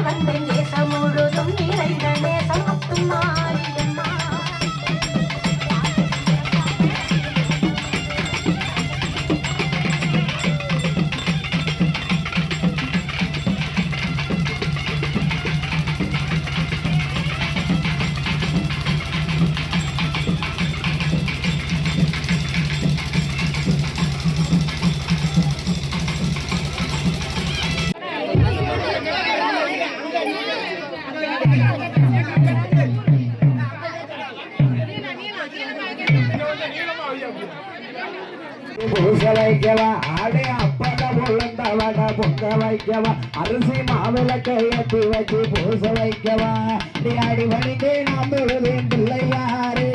வந்தேன் தேசம் முழுதும் நிறைந்த நேசம் முத்தும் மாரியம்மா பூச வைக்கவா ஆடே அப்பட பொழுந்தவட பொங்க வைக்கவா அரிசி மாவிளக்கை ஏற்றி வச்சு பூச வைக்கவா அடி வணிந்தே நாம் தொழுதேன் பிள்ளையாரே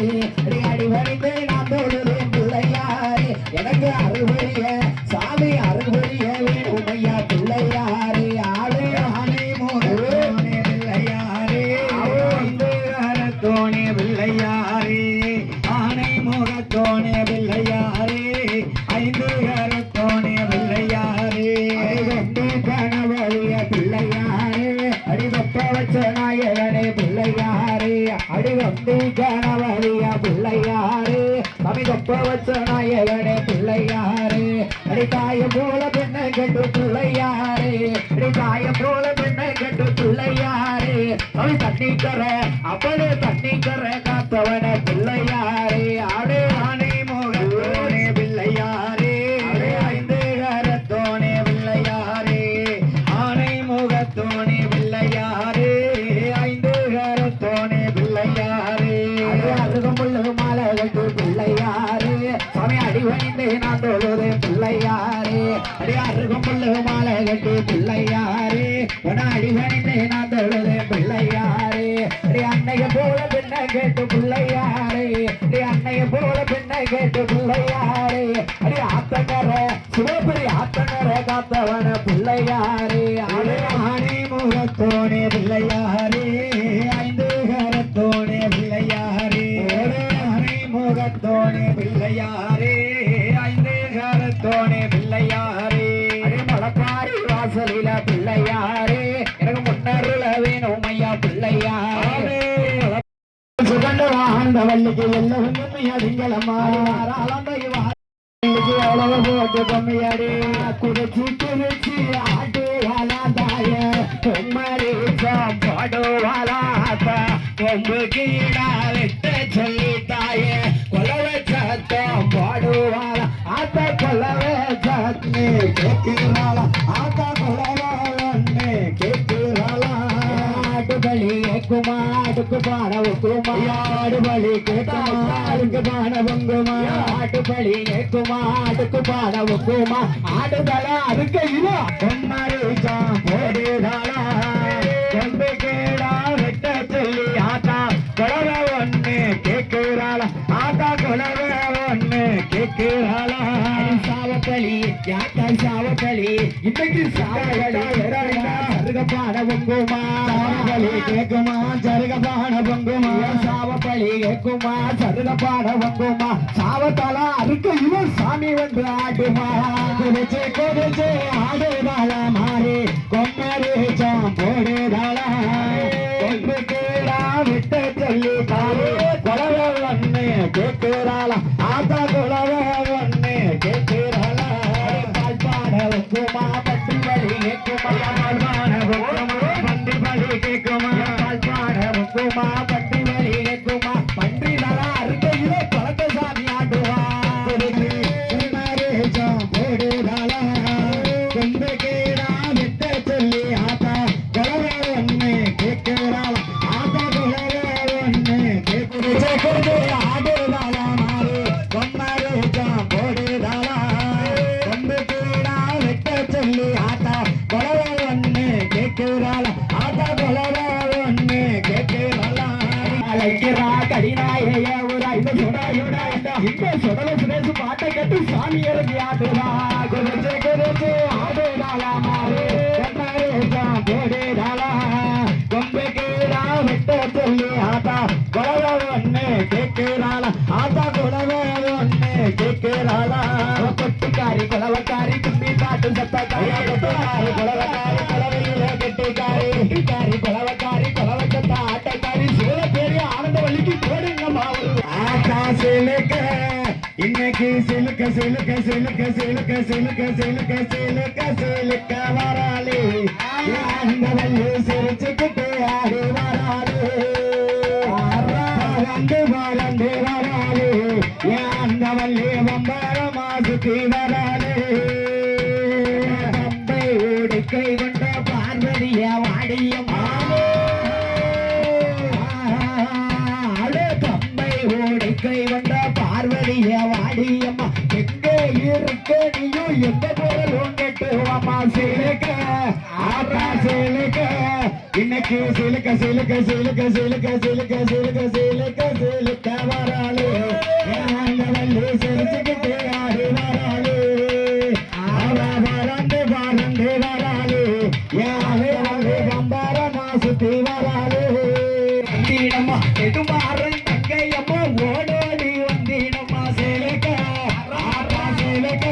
அடி வணிந்தே நாம் தொழுதேன் பிள்ளையாரே எனக்கு அருள்புரிய சாமி அருள்புரிய வேணுமையா பிள்ளையாரே ஆடே ஆனை மோனே பிள்ளையாரே தோணே பிள்ளையாரே ஆனை முகத்தோணே பிள்ளையாரே ஐந்து கரத்தோணே பிள்ளையாரே அடிவந்து கணவழிய பிள்ளையாரே அடிவப்ப வச்ச நாயகனே பிள்ளையாரே அடிவந்து கணவழிய பிள்ளையாரே தமிழப்ப வச்ச நாயகனே பிள்ளையாரே அடித்தாய போல பெண்ணை கண்டு பிள்ளையாரே அடித்தாய போல பெண்ணை கண்டு பிள்ளையாரே அவை தண்ணிக்கர அப்படி தண்ணிக்கர காத்தவன பிள்ளையாரே ஆடே ஆனை மோகத்தோனே பிள்ளையாரே அடே ஐந்து கரத்தோனே பிள்ளையாரே ஆனை முகத்தோனே பிள்ளையாரே ஐந்து கரத்தோனே பிள்ளையாரே அருகமுள்ளு மாலை கட்டு பிள்ளையாரே சாமி அடிவணிந்தே நான் தொழுதே பிள்ளையாரே அடி அருகமுள்ளு மாலை கட்டு பிள்ளையாரே அடிவணிந்தே நான் தொழுதே பிள்ளையாரே அடி அன்னைய போல பெண்ணை கேட்டு பிள்ளையாரே அடி அன்னைய போல பெண்ணை கேட்டு பிள்ளையாரே அடி ஆத்தங்கர சிவபுரி ஆத்தங்கர காத்தவன பிள்ளையாரே அடே ஆணி முகத்தோனே பிள்ளையாரே ஐந்து கரத்தோனே பிள்ளையாரே ஆணி முகத்தோனே பிள்ளையாரே ஐந்து கரத்தோனே பிள்ளையாரே அடே மலப்பாரி வாசலில பிள்ளையாரே எனக்கு முன்னருள வேணும் ஐயா பிள்ளையாரே சுகண்ட வாழ்ந்த வள்ளிக்கு எல்லோரும் திங்களம்மா எவ்வளவு போட்டு பொம்மையாடி குடிச்சு குடிச்சு ஆடுவாளாதாய பொம்மரிசம் போடுவாளாத்த கொம்பு கீழா விட்டு சொல்லி தாய கொலவை சத்தம் போடுவாளா ஆத்த கொலவை சத்னி கேட்கிறாளா ஆத்த கொலவை கேட்கிறாளா ஆடுபலி கேட்குமா அடுக்கு பாட ஒக்குமா ஆடுபலி கேட்குமா அடுக்கு பாட பொங்குமா ஆடுபலி கேட்குமா அடுக்கு பாட ஒக்குமா ஆடுதலா அதுக்கு இது பொம்மரிசம் போடுதாளா கொண்டு கேடா வெட்ட சொல்லி ஆத்தா கொலவை ஒண்ணு கேட்கிறாளா ஆத்தா கொலவை ஒண்ணு கேட்கிறாளா சாவக்களி யாத்தா சாவக்களி இன்னைக்கு சாவக்களி சருக பாட பொங்குமா சாவக்களி கேட்குமா சருக பாட பொங்குமா சாவக்களி கேட்குமா சருக பாட பொங்குமா சாவத்தாலா அதுக்கு இவன் சாமி வந்து ஆடுமா குதிச்சு குதிச்சு ஆடுதாளா மாறி கொம்மரிச்சம் போடுதாளா கொண்டு கேடா விட்டு சொல்லி தாரு கொலவை ஒண்ணு கேட்கிறாளா ஆத்தா கொலவை ஒண்ணு கேட்கிறாளா பால் பாட வைக்குமா பட்டி வழி கேட்குமா பால் பாட வைக்குமா பண்டி வழி கேட்குமா பால் பாட வைக்குமா பட்டி வழி கேட்குமா பன்றி தலா அருகையிலே குளத்தை சாமி ஆடுவா போடுதாளா கொண்டு கேடா விட்டு சொல்லி ஆத்தா கொலவை ஒண்ணு கேட்கிறாளா ஆத்தா கொலவை ஒண்ணு கேட்குறது ஆடுதாளா மாறு பொம்மரிசம் போடுதாளா கொண்டு கேடா விட்டு சொல்லி ஆத்தா கொலவை ஒண்ணு கேட்கிறாளா ஆத்தா கொலவை ஒண்ணு கேட்கிறாளா அழைக்கிறா கடினாய ஒரு ஐந்து சுடாயுடா இந்த சுடல சுடேசு பாட்டை கட்டு சாமி இறங்கி ஆடுதா குதிச்சு குதிச்சு ஆடுதாளா மாறு பொம்மரிசம் போடுதாளா கொம்பு கீழா விட்டு சொல்லி ஆத்தா கொலவை ஒண்ணு கேட்கிறாளா ஆத்தா கொலவை ஒண்ணு கேட்கிறாளா கொட்டிக்காரி கொலவக்காரி கும்பி பாட்டு சத்தக்காரி கொலவக்காரி கொலவையில கெட்டிக்காரி இன்னைக்கு சிலுக்க சிலுக்க சிலுக்க சிலுக்க சிலுக்க சிலுக்க சிலுக்க சிலுக்க வராளே அந்த வள்ளி சிரிச்சுக்கிட்டு ஆடி வராளே வராண்டு வராண்டு வராளே அந்த வள்ளி வம்பரமா சுத்தி வராளே பம்பை உடுக்கை கொண்ட பார்வதிய வாடியம்மா கை வந்த பார்வதிய வாடியம்மா எங்கே இருக்க நீயும் எந்த பொருளும் கெட்டுவாமா சிலுக்க ஆத்தா சிலுக்க இன்னைக்கு சிலுக்க சிலுக்க சிலுக்க சிலுக்க சிலுக்க சிலுக்க சிலுக்க சிலுக்க வராளே வள்ளி சிரிச்சுக்கிட்டு ஆடி வராளே அவ வறண்டு வறண்டு வராளே யாரு வந்து வம்பரமா சுத்தி வராளே வந்திடம்மா நெடுமாறன் தங்கையம்மா ஓடோடி வந்திடம்மா சிலுக்க ஆத்தா சிலுக்க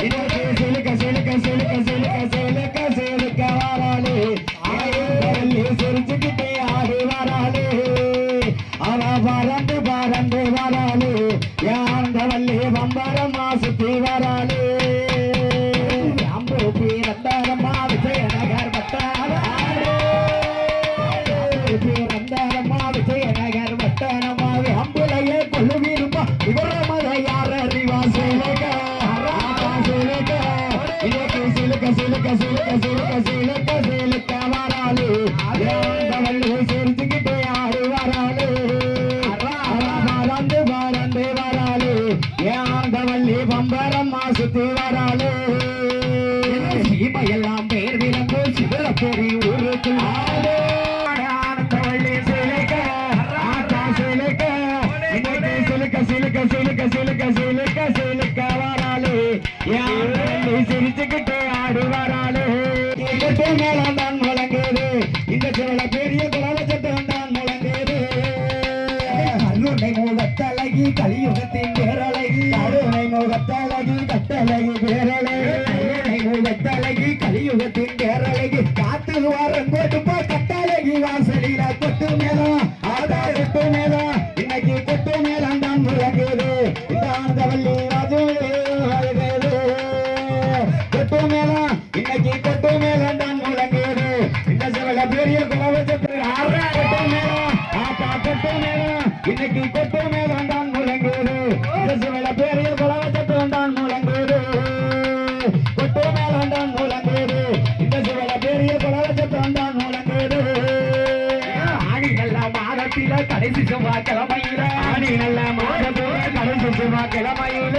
இன்னைக்கு சிலுக்க சிலுக்க சிலுக்க சிலுக்க சிலுக்க சிலுக்க வராளே வள்ளி சிரிச்சுக்கிட்டே ஆடி வராளே அவ பறந்து பறந்து வராளே யாந்த வள்ளி வம்பரமா சுத்தி வராளே அம்பு பீரந்தாரம்மா விஜயநகர் பட்டாரம்மா விஜயநகர் பட்டணமாவே அம்புலையே கொள்ளுவீருமா இவரமத யார் அறிவா சிலுக்க சிலுக்க இன்னைக்கு சிலுக்க சிலுக்க சிலுக்க சிலுக்க சிலுக்க சிலுக்க வராளே வள்ளி சிரிச்சுக்கிட்டே ஆடி வராளே பறந்து பறந்து வராளே ஏந்த வள்ளி பம்பரம்மா சுத்தி வராளே சீமையெல்லாம் பேர் விளம்பு சிவல பெரிய ஊருக்கு ஆனந்த வள்ளி சிலுக்க ஆத்தா சிலுக்க இன்னைக்கு சிலுக்க சிலுக்க சிலுக்க சிலுக்க சிலுக்க சிலுக்க வராளே ஏந்த வள்ளி சிரிச்சுக்கிட்டே ஆடி வராளே கட்டு மேலம் தான் முழங்குது இந்த சிவல பெரிய குலவ சத்தம் தான் முழங்குது கருணை முகத்தழகி கலியுகத்தின் பேரழகி கருணை முகத்தழகி கட்டழகி பேரழகி கருணை முகத்தழகி கலியுகத்தின் பேரழகி காத்து வாரம் கொடுப்பா கட்டழகி வாசலில கொட்டு மேலம் ஆதா கொட்டு மேலம் இன்னைக்கு கொட்டு மேலம் தான் முழங்குது இந்த ஆனந்தவள்ளி கொட்டு மேலம் இன்னைக்கு கொட்டு மேலம் தான் முழங்குது இந்த சிவல பெரிய குலவச்சத்து கொட்டு மேலம் ஆத்தா கொட்டு மேலம் இன்னைக்கு கொட்டு மேலம் தான் முழங்குது இந்த சிவல பெரிய குலவச்சத்து தான் முழங்குது கொட்டு மேலம் தான் முழங்குது இந்த சிவல பெரிய குலவச்சத்து தான் முழங்குது ஆடி நல்ல மாதத்தில கடைசி செவ்வாய்க்கிழமையில ஆடி நல்ல மாதத்தோட கடைசி செவ்வாய்க்கிழமையில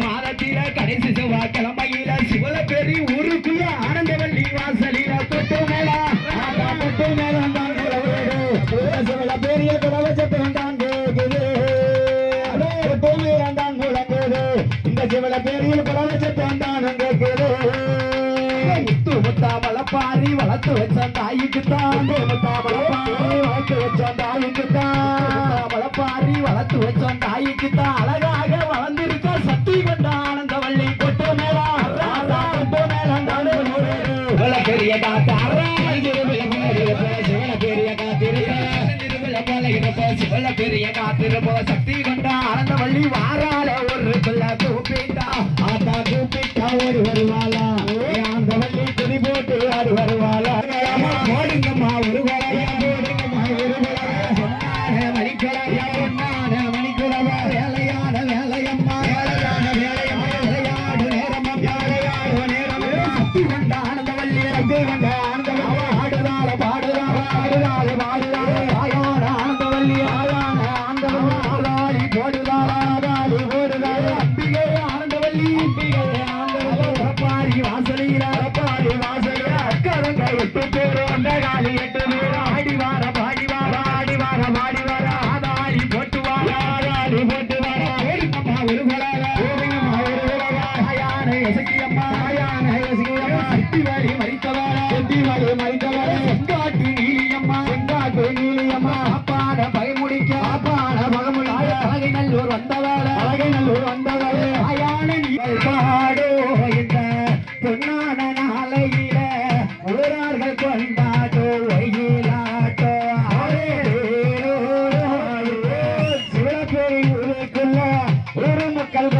மாதத்தில கடைசி செவ்வாய்க்கிழமையில சிவல பெரிய ஊருக்குள்ள ஆனந்தவள்ளி வாசலில கொட்டு மேலம் ஆத்தா கொட்டு மேலம் தான் முழங்குது சிவல பெரிய குலவச்சத்து தான் கேக்குது கொட்டு மேலம் தான் முழங்குது இந்த சிவல பெரிய குலவச்சத்து தான் கேக்குது முத்து முத்தா மலப்பாரி வளர்த்து வச்ச தாய்க்கு தான் முத்தா மலப்பாரி வளர்த்து வச்ச தாய்க்கு தான் மலப்பாரி வளர்த்து வச்ச தாய்க்கு தான் அழகாக வளர்ந்திருக்க சக்தி கொண்ட ஆனந்த வள்ளி கொட்டு மேலம் கொட்டு மேலம் தான் பெரிய காத்தார பெரிய காத்திருப்ப சிவல பெரிய காத்திருப்ப சக்தி கொண்ட ஆனந்த வள்ளி வாரால ஒரு பிள்ளை கூப்பிட்டா ஆத்தா கூப்பிட்டா ஒரு வருவாளா அந்த வள்ளி துணி போட்டு ஆடு வருவாளா போடுங்கம்மா ஒரு வளையா போடுங்கம்மா ஒரு வளையா சொன்னான மணிக்குளவா சொன்னான மணிக்குளவா வேலையான வேலையம்மா வேலையான வேலையம்மா விளையாடு நேரம்மா விளையாடு நேரம் சக்தி கொண்ட ஆனந்த வள்ளி சக்தி கொண்ட ஆனந்த வள்ளி ஆடுதால பாடுதால ஆடுதால பாடுதால ஆயான ஆனந்த வள்ளி ஆயான ஆனந்த வள்ளி ஆடாடி போடுதால ஆடாடி போடுதால அம்பிகை ஆனந்த வள்ளி அம்பிகை ஆனந்த வள்ளி பாரி வாசலில பாரி வாசலில அக்கரங்க 8 பேர் அந்த காலி 8 பேர் ஆடி வார பாடி வார ஆடி வார பாடி வார ஆடாடி போட்டு வார ஆடாடி போட்டு வார ஓடுங்கம்மா ஒரு வளர ஓடுங்கம்மா ஒரு வளர ஆயான எசக்கியம்மா ஆயான எசக்கியம்மா சித்திவாரி மரித்தவார சித்திவாரி மரித்தவார செங்காட்டு நீலியம்மா செங்காட்டு நீலியம்மா அப்பான பயமுடிக்க அப்பான பகமுடிக்க அழகை நல்லூர் வந்தவார அழகை நல்லூர் வந்தவார ஆயான நீங்கள் பாடோ இந்த பொன்னான நாளையில ஊரார்கள் கொண்டாட்டோ ஒயிலாட்டோ சிவப்பேரி ஊருக்குள்ள ஊரு மக்கள்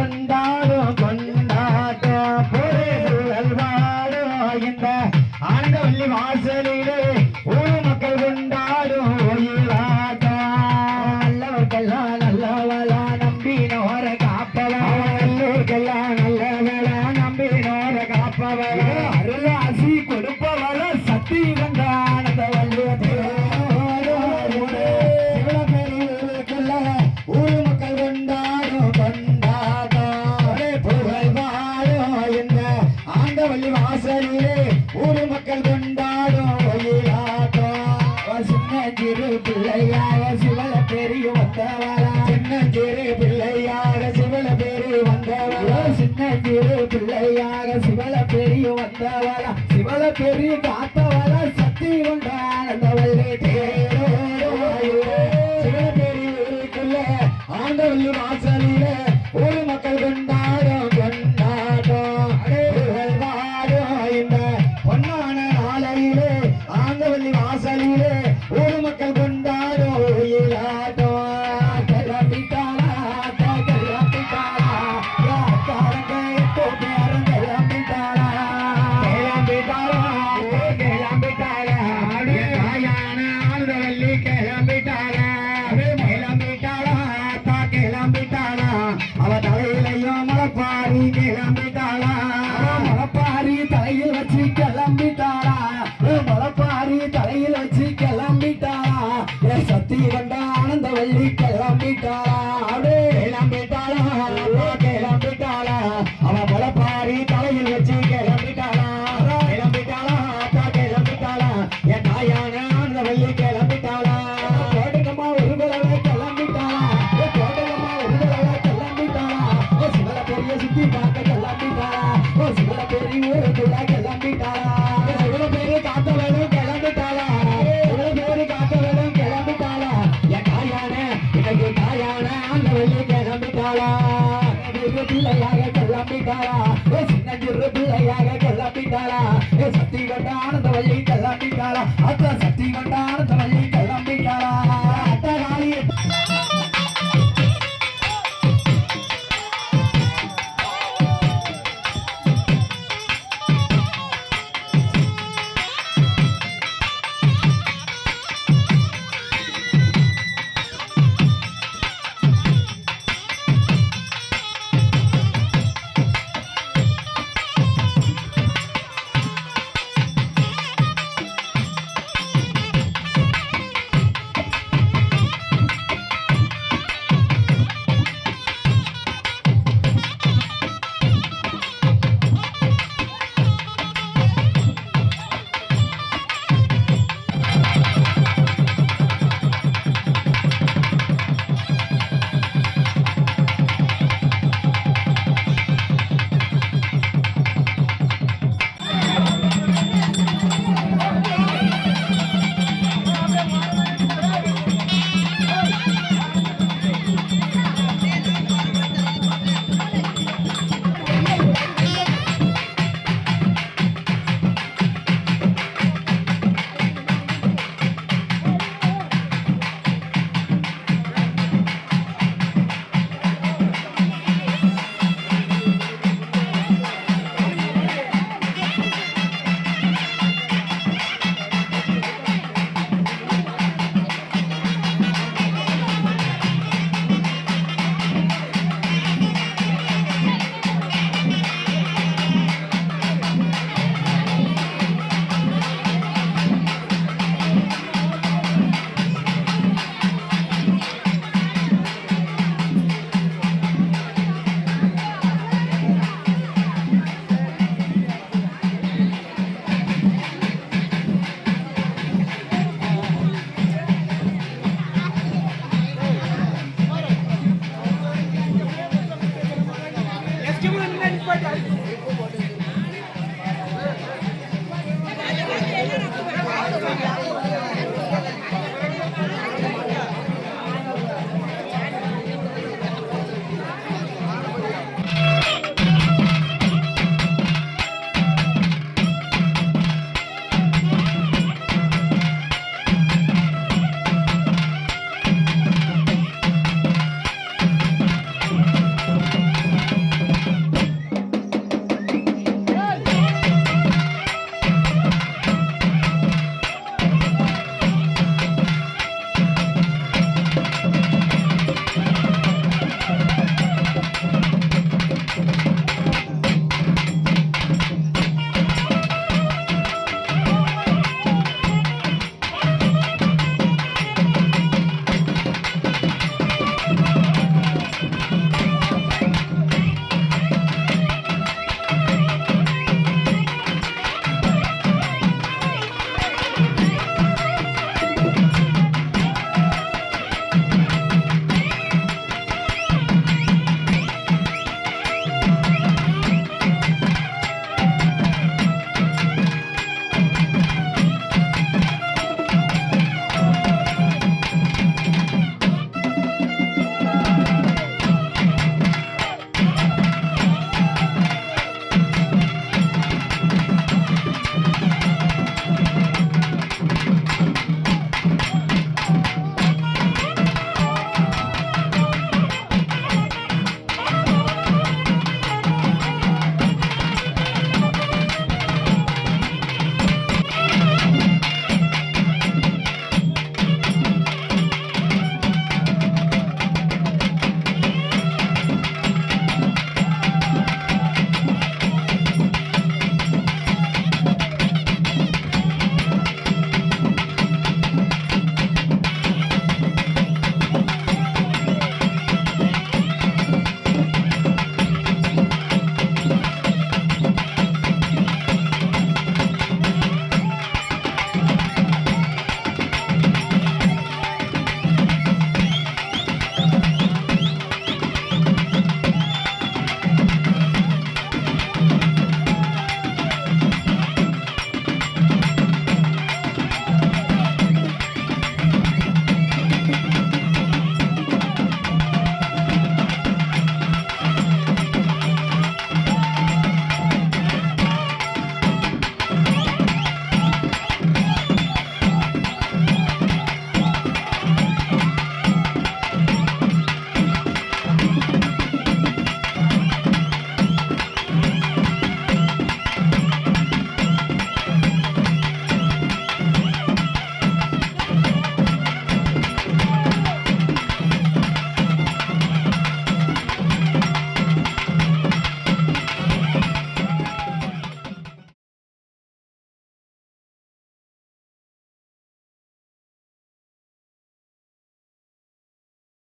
அருளாசி கொடுப்பவள சக்தி கண்ட ஆனந்த வள்ளி சிவபெருக்குள்ள ஊர் மக்கள் கொண்டாடும் கொண்டாடும் புகழ் வாழும் இந்த ஆண்டவள்ளி வாசலிலே ஊர் மக்கள் கொண்டாடும் ஒயிலாட்டம் சின்னஞ்சிறு பிள்ளையாக சிவல பெரிய வந்தவரா சின்னஞ்சிறு பிள்ளையாக சிவல பெரிய வந்தவரா சின்னஞ்சிறு பிள்ளையாக சிவல பெரிய வந்தவரா சிவல பெரிய காத்தவரா சக்தி கொண்டாடவள்ளி சிவபெருக்குள்ள ஆண்டவள்ளி வாசலிலே ஊர் மக்கள் கொண்டாடும் கொண்டாடும் புகழ் வாழும் இந்த பொன்னான நாளையிலே ஆண்டவள்ளி வாசலிலே ஊர் மக்கள் கொண்டாடும் ஒயிலாட்டம் கிளம்பிட்டாளா கிளம்பிட்டாளா யாத்தாரங்க எப்போ பேரன் கிளம்பிட்டாளா கிளம்பிட்டாளா கிளம்பிட்டாளா தாயான ஆண்டவள்ளி கிளம்பிட்டாளா கிளம்பிட்டாளா கிளம்பிட்டாளா அவ தலையிலையும் மலப்பாரி கிளம்பிட்டாளா மலப்பாரி தலையில் வச்சு கிளம்பிட்டாளா மலப்பாரி தலையில் வச்சு கிளம்பிட்டாளா சக்தி கொண்ட ஆனந்த வள்ளி கிளம்பிட்டாளா அப்படியே கிளம்பிட்டாளா கிளம்பிட்டாளா அவ மலப்பாரி தலையில் வச்சு கிளம்பிட்டாளா கிளம்பிட்டாளா கிளம்பிட்டாளா என் தாயான ஆனந்த வள்ளி கிளம்பிட்டாளா கோட்டகமா ஒரு தடவை கிளம்பிட்டாளா கோட்டகமா ஒரு தடவை கிளம்பிட்டாளா சிவல பெரிய சுத்தி பார்க்க கிளம்பிட்டாளா சிவல பெரிய ஊருக்குள்ள கிளம்பிட்டாளா சிவல பேரு காத்த வேணும் கிளம்பிட்டாளா சிவல பேரு காத்த வேணும் கிளம்பிட்டாளா என் தாயான இன்னைக்கு தாயான அந்த வள்ளி கிளம்பிட்டாளா பிள்ளையாக கிளம்பிட்டாளா சின்ன சிறு பிள்ளையாக கிளம்பிட்டாளா சக்தி கொண்ட ஆனந்த வள்ளி கிளம்பிட்டாளா அத்த